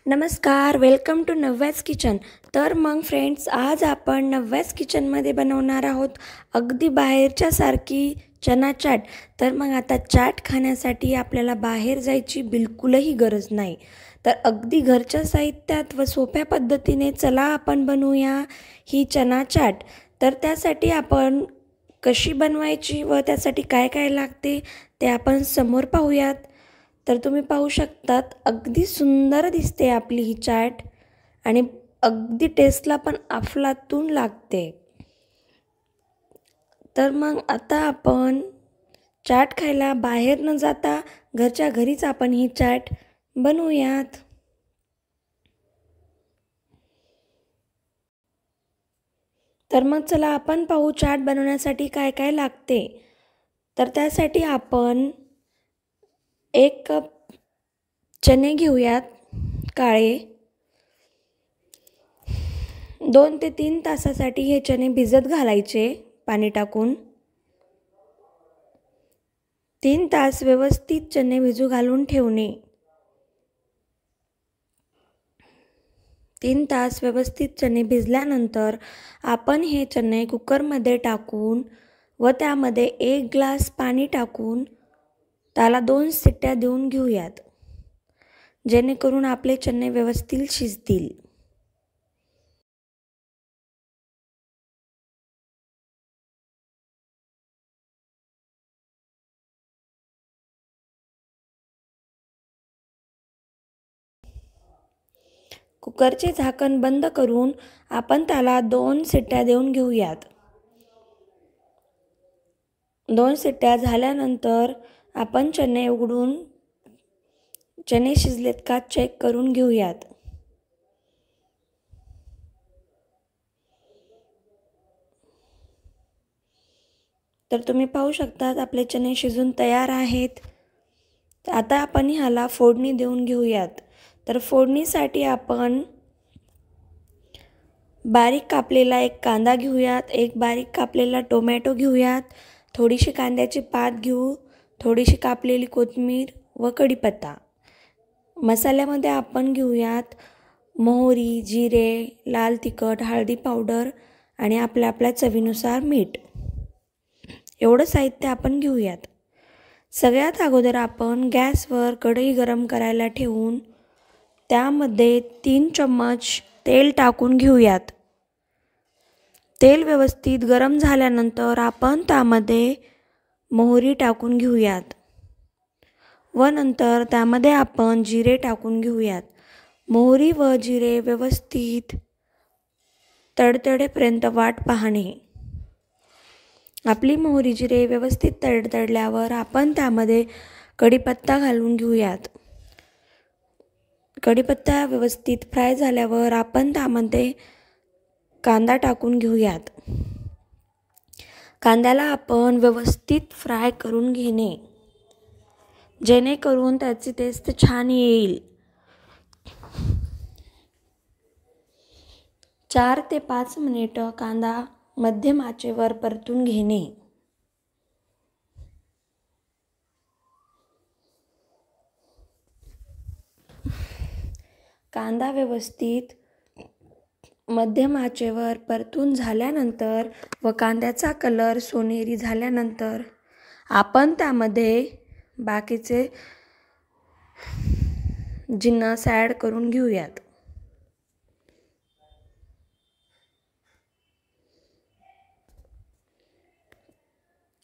नमस्कार, welcome to नव्याच kitchen. तर मग फ्रेंड्स, आज आपण नव्याच किचनमध्ये बनवणार आहोत अगदी बाहेरच्या सारखी चना चाट। तर मग आता चाट खाण्यासाठी आपल्याला बाहेर जायची बिलकुलही गरज नाही। तर अगदी घरच्या साहित्यात व सोप्या पद्धतीने चला आपण बनवूया ही चना चाट। तर त्यासाठी आपण कशी बनवायची व त्यासाठी काय काय लागते ते आपण समोर पाहूयात। तर तुम्ही पाहू शकतात अगदी सुंदर दिसते आपली ही चाट आणि अगदी टेस्टला पण अफलातून लागते। तर मग आता आपण चाट खायला बाहेर न जाता घरच्या घरीच आपण ही चाट बनवूयात। तर मग चला आपण पाहू चाट बनवण्यासाठी काय काय लागते। तर त्यासाठी आपण 1 कप चणे घेऊयात काळे। 2 ते 3 तासासाठी हे चणे भिजत घालायचे पाणी टाकून। 3 तास व्यवस्थित चणे भिजू घालून ठेवणे। 3 तास व्यवस्थित चणे भिजल्यानंतर आपण हे चणे कुकरमध्ये टाकून व त्यामध्ये 1 ग्लास पाणी टाकून त्याला 2 शिट्ट्या देऊन घेऊयात, जेणेकरून आपले चणे व्यवस्थित शिजतील। कुकरचे झाकण बंद करून आपण त्याला 2 शिट्ट्या देऊन घेऊयात। 2 शिट्ट्या झाल्यानंतर आपण चणे उघडून चणे शिजलेत का चेक करून घेऊयात। तर तुम्ही पाहू शकता आपले चणे शिजून तयार आहेत। आता आपण ह्याला फोडणी देऊन घेऊयात। तर फोडणीसाठी आपण बारीक कापलेला 1 कांदा घेऊयात, 1 बारीक कापलेला टोमॅटो घेऊयात, थोडीशी कांद्याची पात घेऊ, थोडीशी कापलेली कोथिंबीर व कढीपत्ता। मसाल्यामध्ये आपण घेऊयात मोहरी, जिरे, लाल तिखट, हळदी पावडर आणि आपल्या चवीनुसार मीठ। एवढं साहित्य आपण घेऊयात। सगळ्यात अगोदर आपण गॅसवर कढई गरम करायला ठेवून त्यामध्ये 3 चम्मच तेल टाकून घेऊयात। तेल व्यवस्थित गरम झाल्यानंतर आपण त्यामध्ये मोहरी टाकून घेऊयात व नंतर त्यामध्ये आपण जिरे टाकून घेऊयात। मोहरी व जिरे व्यवस्थित तडतडेपर्यंत वाट पाहणे। आपली मोहरी जिरे व्यवस्थित तडतडल्यावर आपण त्यामध्ये कढीपत्ता घालून घेऊयात। कढीपत्ता व्यवस्थित फ्राय झाल्यावर आपण त्यामध्ये कांदा टाकून घेऊयात। कांद्याला आपण व्यवस्थित फ्राय करून घेणे, जेणेकरून त्याची टेस्ट छान येईल। 4 ते 5 मिनिटे कांदा मध्यम आचेवर परतून घेणे। कांदा व्यवस्थित मध्यम आचेवर परतून झाल्यानंतर व कांद्याचा कलर सोनेरी झाल्यानंतर आपण त्यामध्ये बाकीचे जिन्नस ॲड करून घेऊयात।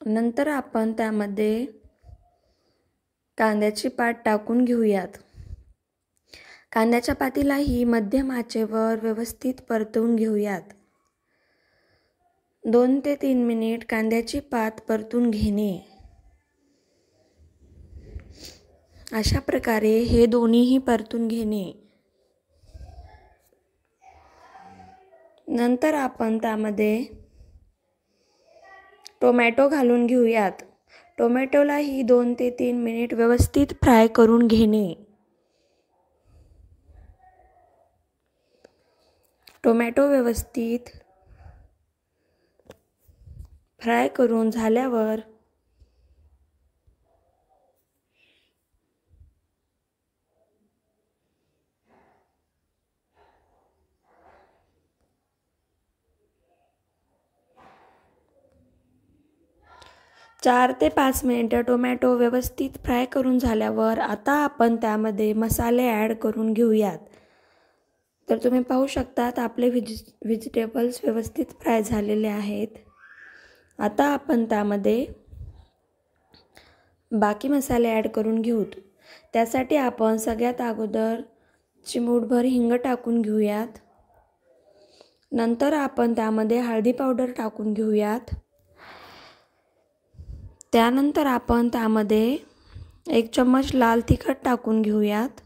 नंतर आपण त्यामध्ये कांद्याची पात टाकून घेऊयात। कांद्याच्या पातीलाही मध्यम आचेवर व्यवस्थित परतवून घेऊयात। 2 ते 3 मिनिट कांद्याची पात परतून घेणे। अशा प्रकारे हे दोन्हीही परतून घेणे। नंतर आपण त्यामध्ये टोमॅटो घालून घेऊयात। टोमॅटोलाही 2 ते 3 मिनिट व्यवस्थित फ्राय करून घेणे। टोमॅटो व्यवस्थित फ्राय करून झाल्यावर 4 ते 5 मिनिटं टोमॅटो व्यवस्थित फ्राय करून झाल्यावर आता आपण त्यामध्ये मसाले ॲड करून घेऊयात. तर तुम्ही पाहू शकतात आपले व्हेजिटेबल्स व्यवस्थित फ्राय झालेले आहेत. आता आपण त्यामध्ये बाकी मसाले ॲड करून घेऊत. त्यासाठी आपण सगळ्यात अगोदर चिमूटभर हिंग टाकून घेऊयात. नंतर आपण त्यामध्ये हळदी पावडर टाकून घेऊयात. त्यानंतर आपण त्यामध्ये 1 चम्मच लाल तिखट टाकून घेऊयात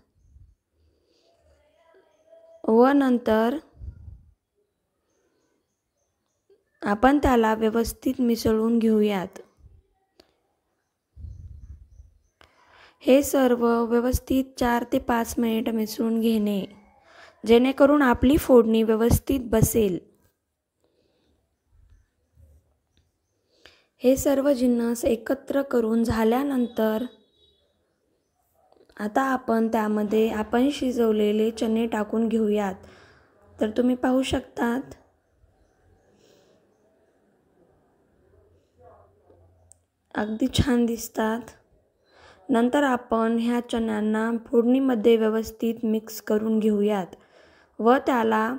व नंतर आपण त्याला व्यवस्थित मिसळून घेऊयात. हे सर्व व्यवस्थित 4 ते 5 मिनिट मिसळून घेणे, जेणेकरून आपली फोडणी व्यवस्थित बसेल. हे सर्व जिन्नस एकत्र करून झाल्यानंतर आता आपण त्यामध्ये आपण शिजवलेले चणे टाकून घेऊयात. तर तुम्ही पाहू शकतात अगदी छान दिसतात. नंतर आपण ह्या चण्यांना फोडणीमध्ये व्यवस्थित मिक्स करून घेऊयात व त्याला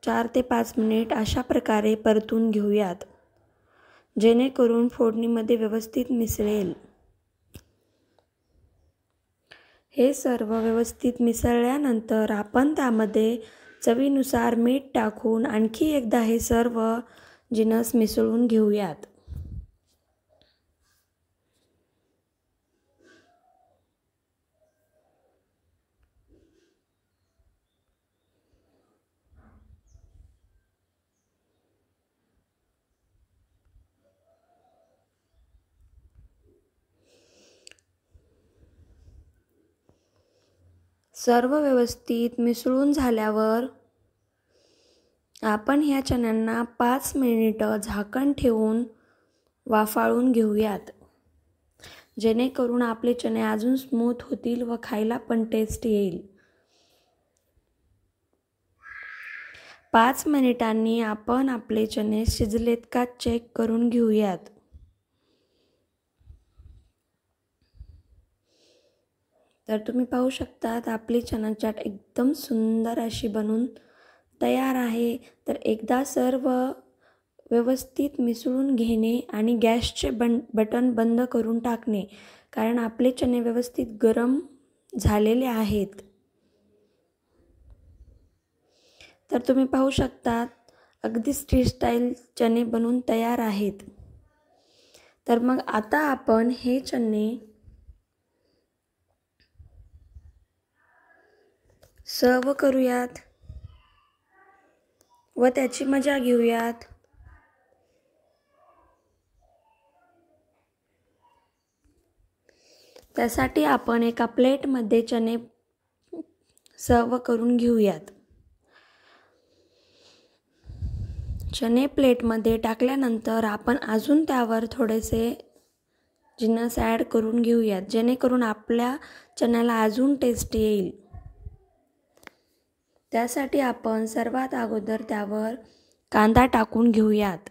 4 ते 5 मिनिट अशा प्रकारे परतून घेऊयात, जेणेकरून फोडणीमध्ये व्यवस्थित मिसळेल. हे सर्व व्यवस्थित मिसळल्यानंतर आपण त्यामध्ये चवीनुसार मीठ टाकून आणखी एकदा हे सर्व जिन्नस मिसळून घेऊयात. सर्व व्यवस्थित मिसळून झाल्यावर आपण ह्या चण्यांना 5 मिनिटं झाकण ठेवून वाफाळून घेऊयात, जेणेकरून आपले चणे अजून स्मूथ होतील व खायला पण टेस्ट येईल. 5 मिनिटांनी आपण आपले चणे शिजलेत का चेक करून घेऊयात. तर तुम्ही पाहू शकतात आपली चना चाट एकदम सुंदर अशी बनून तयार आहे. तर एकदा सर्व व्यवस्थित मिसळून घेणे आणि गॅसचे बटन बंद करून टाकणे, कारण आपले चणे व्यवस्थित गरम झालेले आहेत. तर तुम्ही पाहू शकतात अगदी स्ट्रीट स्टाईल चणे बनून तयार आहेत. तर मग आता आपण हे चणे सर्व करूयात व त्याची मजा घेऊयात. त्यासाठी आपण एका प्लेटमध्ये चणे सर्व करून घेऊयात. चणे प्लेटमध्ये टाकल्यानंतर आपण अजून त्यावर थोडेसे जिन्नस ॲड करून घेऊयात, जेणेकरून आपल्या चण्याला अजून टेस्ट येईल. त्यासाठी आपण सर्वात अगोदर त्यावर कांदा टाकून घेऊयात.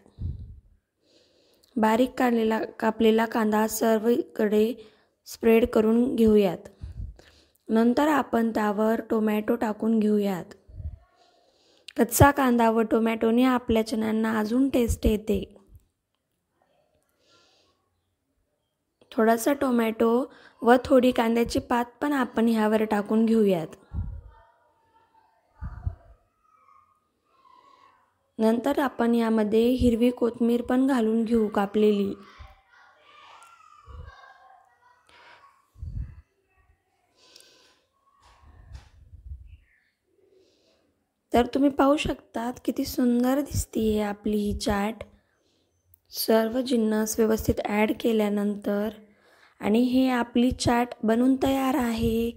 बारीक कापलेला कांदा सर्वकडे स्प्रेड करून घेऊयात. नंतर आपण त्यावर टोमॅटो टाकून घेऊयात. कच्चा कांदा व टोमॅटोने आपल्या चण्यांना अजून टेस्ट येते. थोडासा टोमॅटो व थोडी कांद्याची पात पण आपण ह्यावर टाकून घेऊयात. नंतर आपण यामध्ये हिरवी कोथिंबीर पण घालून घेऊ कापलेली. तर तुम्ही पाहू शकतात किती सुंदर दिसतीये आपली ही चाट. सर्व जिन्नस व्यवस्थित ॲड केल्यानंतर आणि हे आपली चाट बनून तयार आहे.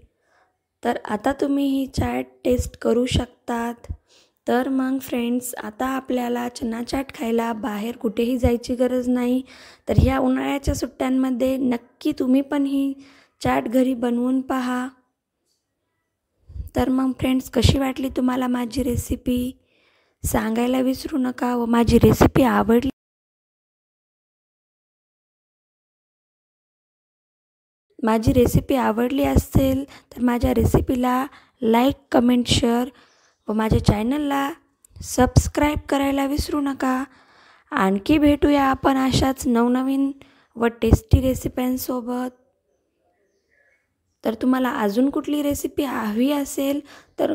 तर आता तुम्ही ही चाट टेस्ट करू शकतात. तर मग फ्रेंड्स, आता आपल्याला चना चाट खायला बाहेर कुठेही जायची गरज नाही. तर ह्या उन्हाळ्याच्या सुट्ट्यांमध्ये नक्की तुम्ही पण ही चाट घरी बनवून पहा. तर मग फ्रेंड्स, कशी वाटली तुम्हाला माझी रेसिपी सांगायला विसरू नका व माझी रेसिपी आवडली माझी रेसिपी आवडली असेल तर माझ्या रेसिपीला लाईक, कमेंट, शेअर व माझ्या चॅनलला सबस्क्राईब करायला विसरू नका. आणखी भेटूया आपण अशाच नवनवीन व टेस्टी रेसिप्यांसोबत. तर तुम्हाला अजून कुठली रेसिपी हवी असेल तर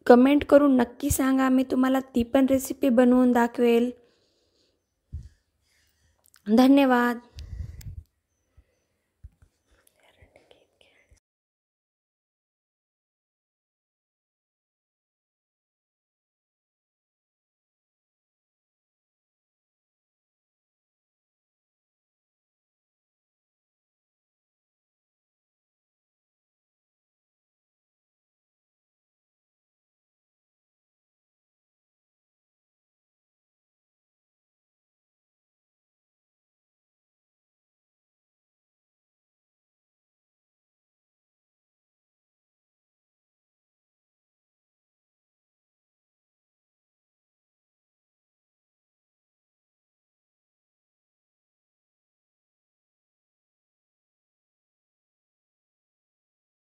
कमेंट करून नक्की सांगा. मी तुम्हाला ती पण रेसिपी बनवून दाखवेल. धन्यवाद.